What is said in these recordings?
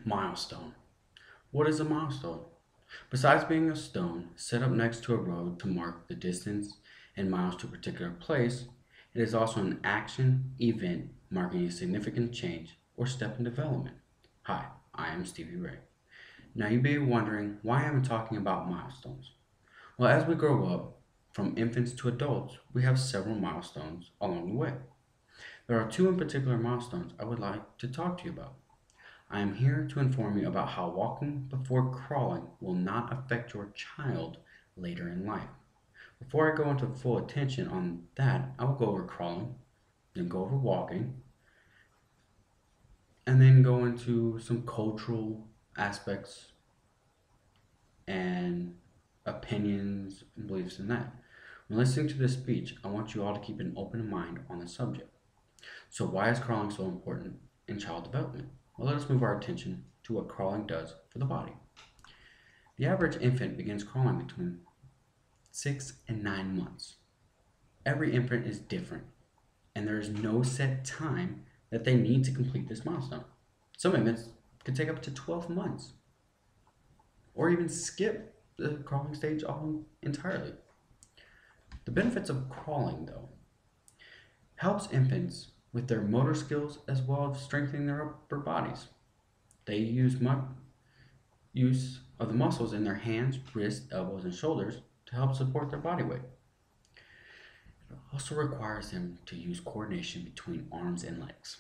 Milestone. What is a milestone? Besides being a stone set up next to a road to mark the distance and miles to a particular place, it is also an action, event marking a significant change or step in development. Hi, I am Stevie Ray. Now you may be wondering why I'm talking about milestones. Well, as we grow up, from infants to adults, we have several milestones along the way. There are two in particular milestones I would like to talk to you about. I am here to inform you about how walking before crawling will not affect your child later in life. Before I go into full attention on that, I will go over crawling, then go over walking, and then go into some cultural aspects and opinions and beliefs in that. When listening to this speech, I want you all to keep an open mind on the subject. So, why is crawling so important in child development? Well, let us move our attention to what crawling does for the body. The average infant begins crawling between 6 and 9 months. Every infant is different, and there is no set time that they need to complete this milestone. Some infants could take up to 12 months, or even skip the crawling stage entirely. The benefits of crawling, though, helps infants with their motor skills as well as strengthening their upper bodies. They use much use of the muscles in their hands, wrists, elbows, and shoulders to help support their body weight. It also requires them to use coordination between arms and legs.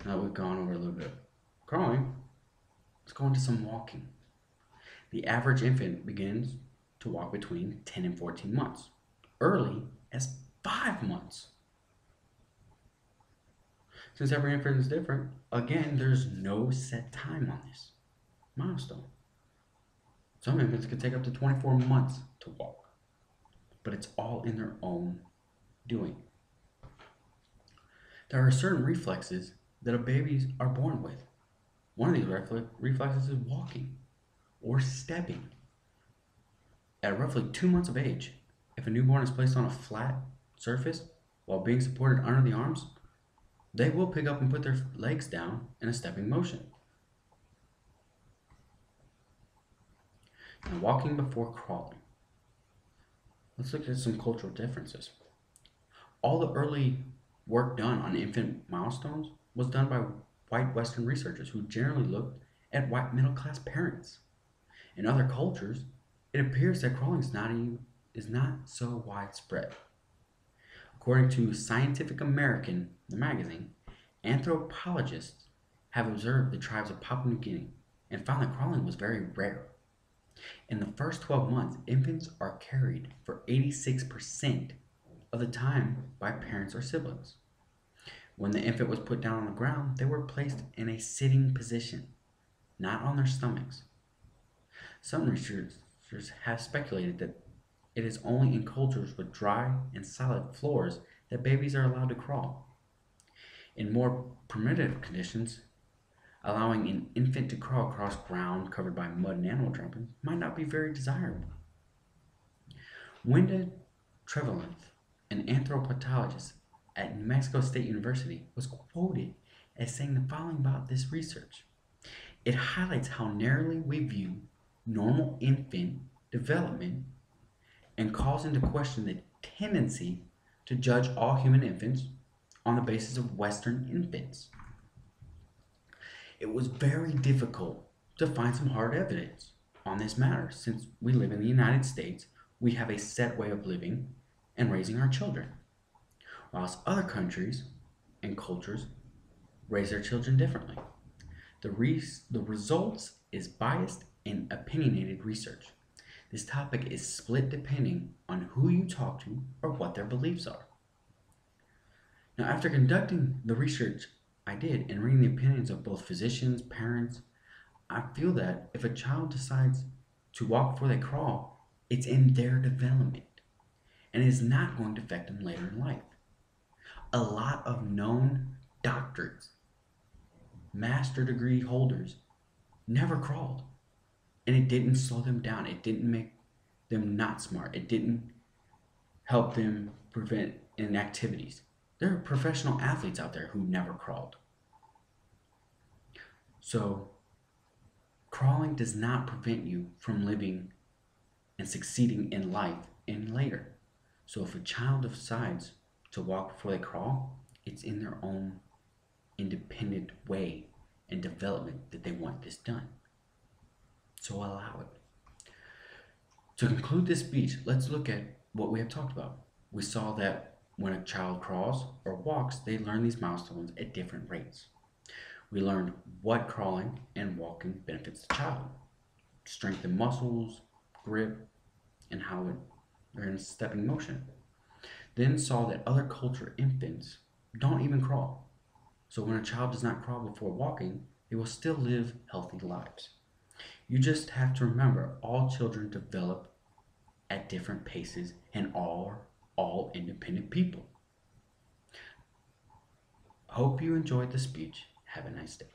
Now that we've gone over a little bit of crawling, let's go into some walking. The average infant begins to walk between 10 and 14 months, early as 5 months. Since every infant is different, again, there's no set time on this milestone. Some infants can take up to 24 months to walk, but it's all in their own doing. There are certain reflexes that babies are born with. One of these reflexes is walking or stepping. At roughly 2 months of age, if a newborn is placed on a flat surface while being supported under the arms, they will pick up and put their legs down in a stepping motion. Now, walking before crawling. Let's look at some cultural differences. All the early work done on infant milestones was done by white Western researchers who generally looked at white middle class parents. In other cultures, it appears that crawling is not so widespread. According to Scientific American, the magazine, anthropologists have observed the tribes of Papua New Guinea and found that crawling was very rare. In the first 12 months, infants are carried for 86% of the time by parents or siblings. When the infant was put down on the ground, they were placed in a sitting position, not on their stomachs. Some researchers have speculated that it is only in cultures with dry and solid floors that babies are allowed to crawl. In more primitive conditions, allowing an infant to crawl across ground covered by mud and animal droppings might not be very desirable. Wenda Trevelyanth, an anthropologist at New Mexico State University, was quoted as saying the following about this research. It highlights how narrowly we view normal infant development and calls into question the tendency to judge all human infants on the basis of Western infants. It was very difficult to find some hard evidence on this matter since we live in the United States. We have a set way of living and raising our children, whilst other countries and cultures raise their children differently. The results is biased and opinionated research. This topic is split depending on who you talk to or what their beliefs are. Now, after conducting the research I did and reading the opinions of both physicians, parents, I feel that if a child decides to walk before they crawl, it's in their development and is not going to affect them later in life. A lot of known doctors, master degree holders, never crawled. And it didn't slow them down. It didn't make them not smart. It didn't help them prevent inactivities. There are professional athletes out there who never crawled. So, crawling does not prevent you from living and succeeding in life and later. So, if a child decides to walk before they crawl, it's in their own independent way and development that they want this done. So, allow it. To conclude this speech, let's look at what we have talked about. We saw that when a child crawls or walks, they learn these milestones at different rates. We learned what crawling and walking benefits the child, strengthen muscles, grip, and how they're in stepping motion. Then saw that other culture infants don't even crawl. So when a child does not crawl before walking, they will still live healthy lives. You just have to remember all children develop at different paces and are all independent people. Hope you enjoyed the speech. Have a nice day.